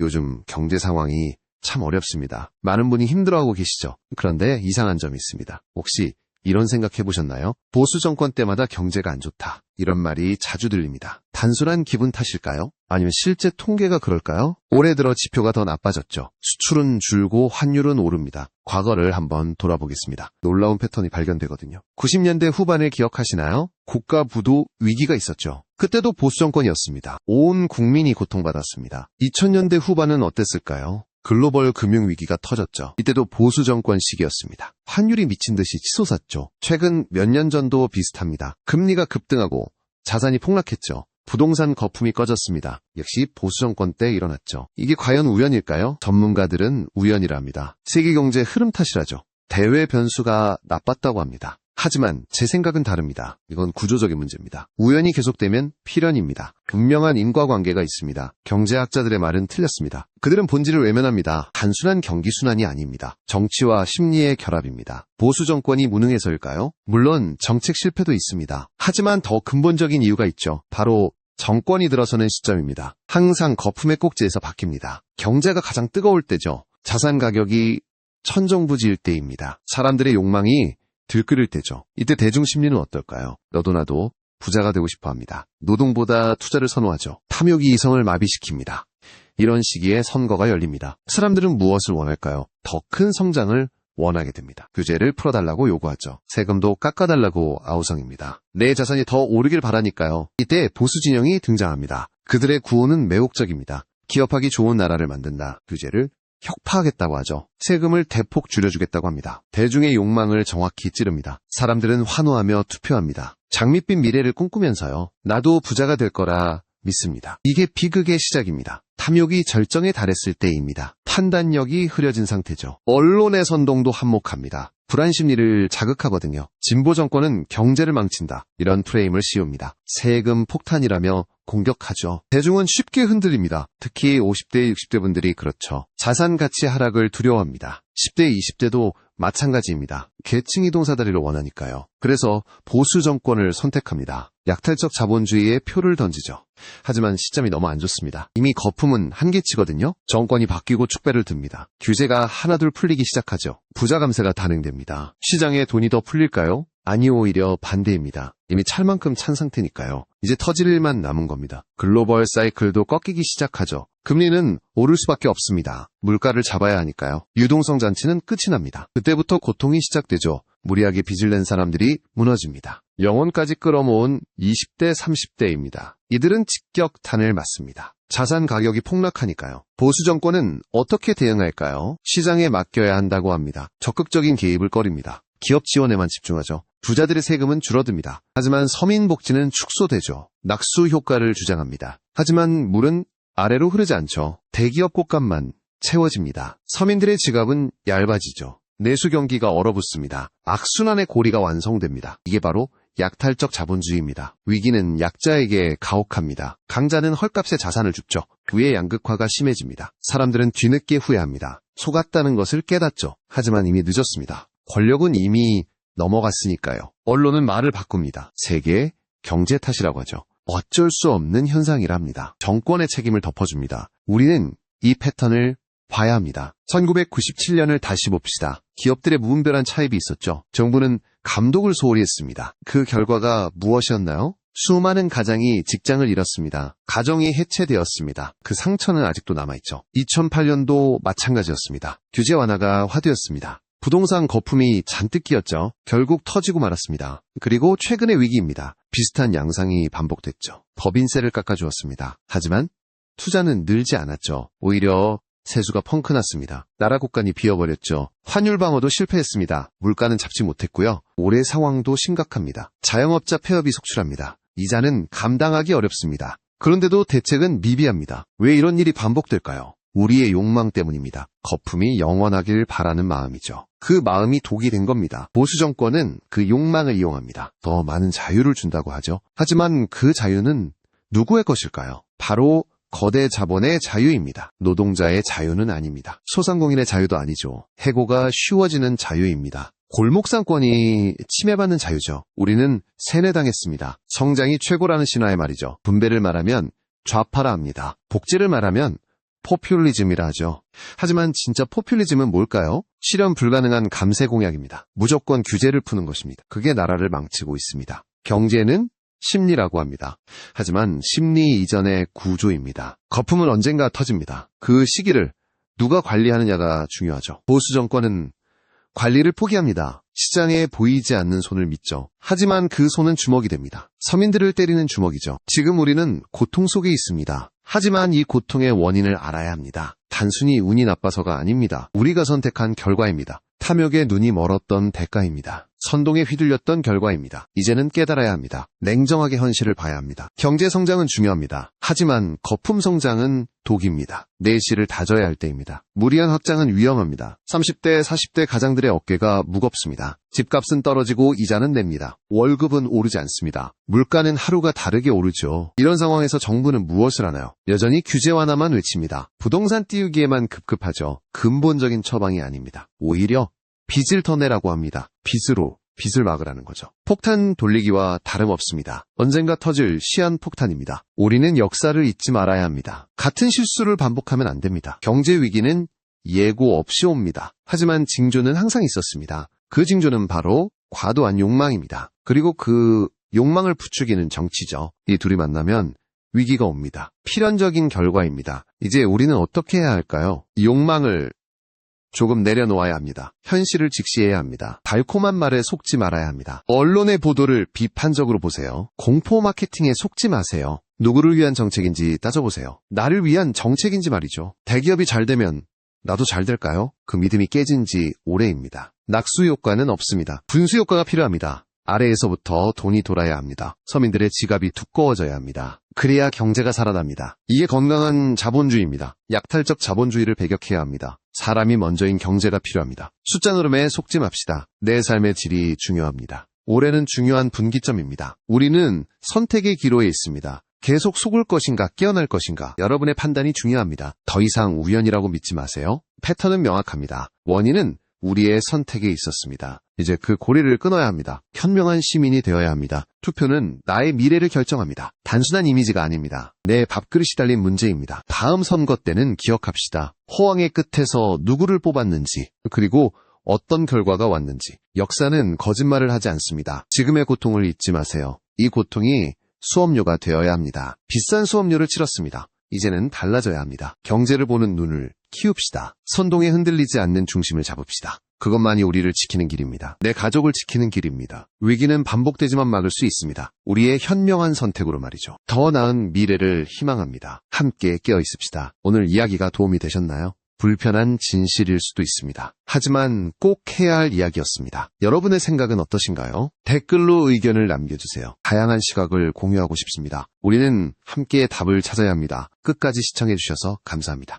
요즘 경제 상황이 참 어렵습니다. 많은 분이 힘들어하고 계시죠. 그런데 이상한 점이 있습니다. 혹시 이런 생각 해보셨나요? 보수 정권 때마다 경제가 안 좋다. 이런 말이 자주 들립니다. 단순한 기분 탓일까요? 아니면 실제 통계가 그럴까요? 올해 들어 지표가 더 나빠졌죠. 수출은 줄고 환율은 오릅니다. 과거를 한번 돌아보겠습니다. 놀라운 패턴이 발견되거든요. 90년대 후반을 기억하시나요? 국가 부도 위기가 있었죠. 그때도 보수 정권이었습니다. 온 국민이 고통받았습니다. 2000년대 후반은 어땠을까요? 글로벌 금융위기가 터졌죠. 이때도 보수 정권 시기였습니다. 환율이 미친 듯이 치솟았죠. 최근 몇 년 전도 비슷합니다. 금리가 급등하고 자산이 폭락했죠. 부동산 거품이 꺼졌습니다. 역시 보수 정권 때 일어났죠. 이게 과연 우연일까요? 전문가들은 우연이라 합니다. 세계 경제 흐름 탓이라죠. 대외 변수가 나빴다고 합니다. 하지만 제 생각은 다릅니다. 이건 구조적인 문제입니다. 우연이 계속되면 필연입니다. 분명한 인과관계가 있습니다. 경제학자들의 말은 틀렸습니다. 그들은 본질을 외면합니다. 단순한 경기순환이 아닙니다. 정치와 심리의 결합입니다. 보수 정권이 무능해서일까요? 물론 정책 실패도 있습니다. 하지만 더 근본적인 이유가 있죠. 바로 정권이 들어서는 시점입니다. 항상 거품의 꼭지에서 바뀝니다. 경제가 가장 뜨거울 때죠. 자산 가격이 천정부지일 때입니다. 사람들의 욕망이 들끓을 때죠. 이때 대중심리는 어떨까요? 너도 나도 부자가 되고 싶어 합니다. 노동보다 투자를 선호하죠. 탐욕이 이성을 마비시킵니다. 이런 시기에 선거가 열립니다. 사람들은 무엇을 원할까요? 더 큰 성장을 원하게 됩니다. 규제를 풀어달라고 요구하죠. 세금도 깎아달라고 아우성입니다. 내 자산이 더 오르길 바라니까요. 이때 보수 진영이 등장합니다. 그들의 구호는 매혹적입니다. 기업하기 좋은 나라를 만든다. 규제를 혁파하겠다고 하죠. 세금을 대폭 줄여주겠다고 합니다. 대중의 욕망을 정확히 찌릅니다. 사람들은 환호하며 투표합니다. 장밋빛 미래를 꿈꾸면서요. 나도 부자가 될 거라 믿습니다. 이게 비극의 시작입니다. 탐욕이 절정에 달했을 때입니다. 판단력이 흐려진 상태죠. 언론의 선동도 한몫합니다. 불안 심리를 자극하거든요. 진보 정권은 경제를 망친다. 이런 프레임을 씌웁니다. 세금 폭탄이라며 공격하죠. 대중은 쉽게 흔들립니다. 특히 50대, 60대 분들이 그렇죠. 자산 가치 하락을 두려워합니다. 10대, 20대도 마찬가지입니다. 계층 이동 사다리를 원하니까요. 그래서 보수 정권을 선택합니다. 약탈적 자본주의에 표를 던지죠. 하지만 시점이 너무 안 좋습니다. 이미 거품은 한계치거든요. 정권이 바뀌고 축배를 듭니다. 규제가 하나둘 풀리기 시작하죠. 부자 감세가 단행됩니다. 시장에 돈이 더 풀릴까요? 아니, 오히려 반대입니다. 이미 찰 만큼 찬 상태니까요. 이제 터질 일만 남은 겁니다. 글로벌 사이클도 꺾이기 시작하죠. 금리는 오를 수밖에 없습니다. 물가를 잡아야 하니까요. 유동성 잔치는 끝이 납니다. 그때부터 고통이 시작되죠. 무리하게 빚을 낸 사람들이 무너집니다. 영혼까지 끌어모은 20대, 30대입니다. 이들은 직격탄을 맞습니다. 자산 가격이 폭락하니까요. 보수 정권은 어떻게 대응할까요? 시장에 맡겨야 한다고 합니다. 적극적인 개입을 꺼립니다. 기업 지원에만 집중하죠. 부자들의 세금은 줄어듭니다. 하지만 서민 복지는 축소되죠. 낙수 효과를 주장합니다. 하지만 물은 아래로 흐르지 않죠. 대기업 꽃감만 채워집니다. 서민들의 지갑은 얇아지죠. 내수 경기가 얼어붙습니다. 악순환의 고리가 완성됩니다. 이게 바로 약탈적 자본주의입니다. 위기는 약자에게 가혹합니다. 강자는 헐값에 자산을 줍죠. 부의 양극화가 심해집니다. 사람들은 뒤늦게 후회합니다. 속았다는 것을 깨닫죠. 하지만 이미 늦었습니다. 권력은 이미 넘어갔으니까요. 언론은 말을 바꿉니다. 세계 경제 탓이라고 하죠. 어쩔 수 없는 현상이랍니다. 정권의 책임을 덮어줍니다. 우리는 이 패턴을 봐야 합니다. 1997년을 다시 봅시다. 기업들의 무분별한 차입이 있었죠. 정부는 감독을 소홀히 했습니다. 그 결과가 무엇이었나요? 수많은 가장이 직장을 잃었습니다. 가정이 해체되었습니다. 그 상처는 아직도 남아있죠. 2008년도 마찬가지였습니다. 규제 완화가 화두였습니다. 부동산 거품이 잔뜩 끼었죠. 결국 터지고 말았습니다. 그리고 최근의 위기입니다. 비슷한 양상이 반복됐죠. 법인세를 깎아주었습니다. 하지만 투자는 늘지 않았죠. 오히려 세수가 펑크났습니다. 나라 국간이 비어버렸죠. 환율 방어도 실패했습니다. 물가는 잡지 못했고요. 올해 상황도 심각합니다. 자영업자 폐업이 속출합니다. 이자는 감당하기 어렵습니다. 그런데도 대책은 미비합니다. 왜 이런 일이 반복될까요? 우리의 욕망 때문입니다. 거품이 영원하길 바라는 마음이죠. 그 마음이 독이 된 겁니다. 보수 정권은 그 욕망을 이용합니다. 더 많은 자유를 준다고 하죠. 하지만 그 자유는 누구의 것일까요? 바로 거대 자본의 자유입니다. 노동자의 자유는 아닙니다. 소상공인의 자유도 아니죠. 해고가 쉬워지는 자유입니다. 골목상권이 침해받는 자유죠. 우리는 세뇌당했습니다. 성장이 최고라는 신화의 말이죠. 분배를 말하면 좌파라 합니다. 복지를 말하면 포퓰리즘이라 하죠. 하지만 진짜 포퓰리즘은 뭘까요? 실현 불가능한 감세 공약입니다. 무조건 규제를 푸는 것입니다. 그게 나라를 망치고 있습니다. 경제는 심리라고 합니다. 하지만 심리 이전의 구조입니다. 거품은 언젠가 터집니다. 그 시기를 누가 관리하느냐가 중요하죠. 보수 정권은 관리를 포기합니다. 시장에 보이지 않는 손을 믿죠. 하지만 그 손은 주먹이 됩니다. 서민들을 때리는 주먹이죠. 지금 우리는 고통 속에 있습니다. 하지만 이 고통의 원인을 알아야 합니다. 단순히 운이 나빠서가 아닙니다. 우리가 선택한 결과입니다. 탐욕에 눈이 멀었던 대가입니다. 선동에 휘둘렸던 결과입니다. 이제는 깨달아야 합니다. 냉정하게 현실을 봐야 합니다. 경제 성장은 중요합니다. 하지만 거품 성장은 독입니다. 내실을 다져야 할 때입니다. 무리한 확장은 위험합니다. 30대, 40대 가장들의 어깨가 무겁습니다. 집값은 떨어지고 이자는 냅니다. 월급은 오르지 않습니다. 물가는 하루가 다르게 오르죠. 이런 상황에서 정부는 무엇을 하나요? 여전히 규제 완화만 외칩니다. 부동산 띄우기에만 급급하죠. 근본적인 처방이 아닙니다. 오히려 빚을 더 내라고 합니다. 빚으로 빚을 막으라는 거죠. 폭탄 돌리기와 다름없습니다. 언젠가 터질 시한폭탄입니다. 우리는 역사를 잊지 말아야 합니다. 같은 실수를 반복하면 안 됩니다. 경제 위기는 예고 없이 옵니다. 하지만 징조는 항상 있었습니다. 그 징조는 바로 과도한 욕망입니다. 그리고 그 욕망을 부추기는 정치죠. 이 둘이 만나면 위기가 옵니다. 필연적인 결과입니다. 이제 우리는 어떻게 해야 할까요? 이 욕망을 조금 내려놓아야 합니다. 현실을 직시해야 합니다. 달콤한 말에 속지 말아야 합니다. 언론의 보도를 비판적으로 보세요. 공포 마케팅에 속지 마세요. 누구를 위한 정책인지 따져보세요. 나를 위한 정책인지 말이죠. 대기업이 잘 되면 나도 잘 될까요? 그 믿음이 깨진 지 오래입니다. 낙수 효과는 없습니다. 분수 효과가 필요합니다. 아래에서부터 돈이 돌아야 합니다. 서민들의 지갑이 두꺼워져야 합니다. 그래야 경제가 살아납니다. 이게 건강한 자본주의입니다. 약탈적 자본주의를 배격해야 합니다. 사람이 먼저인 경제가 필요합니다. 숫자 노름에 속지 맙시다. 내 삶의 질이 중요합니다. 올해는 중요한 분기점입니다. 우리는 선택의 기로에 있습니다. 계속 속을 것인가 깨어날 것인가 여러분의 판단이 중요합니다. 더 이상 우연이라고 믿지 마세요. 패턴은 명확합니다. 원인은 우리의 선택에 있었습니다. 이제 그 고리를 끊어야 합니다. 현명한 시민이 되어야 합니다. 투표는 나의 미래를 결정합니다. 단순한 이미지가 아닙니다. 내 밥그릇이 달린 문제입니다. 다음 선거 때는 기억합시다. 호황의 끝에서 누구를 뽑았는지, 그리고 어떤 결과가 왔는지. 역사는 거짓말을 하지 않습니다. 지금의 고통을 잊지 마세요. 이 고통이 수업료가 되어야 합니다. 비싼 수업료를 치렀습니다. 이제는 달라져야 합니다. 경제를 보는 눈을 키웁시다. 선동에 흔들리지 않는 중심을 잡읍시다. 그것만이 우리를 지키는 길입니다. 내 가족을 지키는 길입니다. 위기는 반복되지만 막을 수 있습니다. 우리의 현명한 선택으로 말이죠. 더 나은 미래를 희망합니다. 함께 깨어 있읍시다. 오늘 이야기가 도움이 되셨나요? 불편한 진실일 수도 있습니다. 하지만 꼭 해야 할 이야기였습니다. 여러분의 생각은 어떠신가요? 댓글로 의견을 남겨주세요. 다양한 시각을 공유하고 싶습니다. 우리는 함께 답을 찾아야 합니다. 끝까지 시청해주셔서 감사합니다.